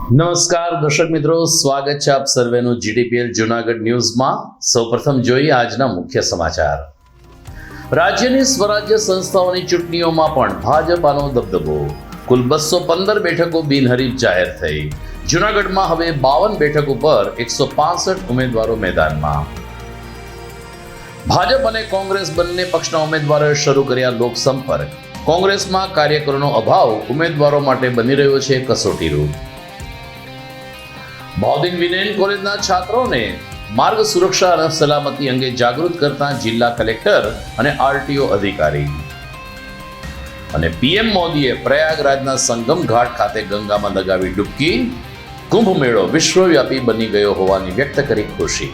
નમસ્કાર દર્શક મિત્રો, સ્વાગત છે આપ સર્વેનું જીટીપીએલ જૂનાગઢ ન્યૂઝમાં। સૌપ્રથમ જોઈએ આજના મુખ્ય સમાચાર। રાજ્યની સ્વરાજ્ય સંસ્થાઓની ચૂંટણીઓમાં પણ ભાજપાનો દબદબો। કુલ 215 બેઠકો બિનહરીફ જાહેર થઈ। જૂનાગઢમાં હવે 52 બેઠકો પર 165 ઉમેદવારો મેદાનમાં। ભાજપ અને કોંગ્રેસ બંને પક્ષના ઉમેદવારોએ શરૂ કર્યા લોકસંપર્ક। કોંગ્રેસમાં કાર્યકરોનો અભાવ ઉમેદવારો માટે બની રહ્યો છે કસોટીરૂપ। ભાવદીન વિનયન કોલેજના છાત્રોને માર્ગ સુરક્ષા અને સલામતી અંગે જાગૃત કરતા જિલ્લા કલેક્ટર અને આરટીઓ અધિકારી। અને પીએમ મોદીએ પ્રયાગરાજના સંગમ ઘાટ ખાતે ગંગામાં લગાવી ડૂબકી। કુંભ મેળો વિશ્વવ્યાપી બની ગયો હોવાની વ્યક્ત કરી ખુશી।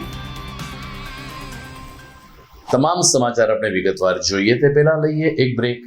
તમામ સમાચાર આપણે વિગતવાર જોઈએ તે પહેલા લઈએ એક બ્રેક।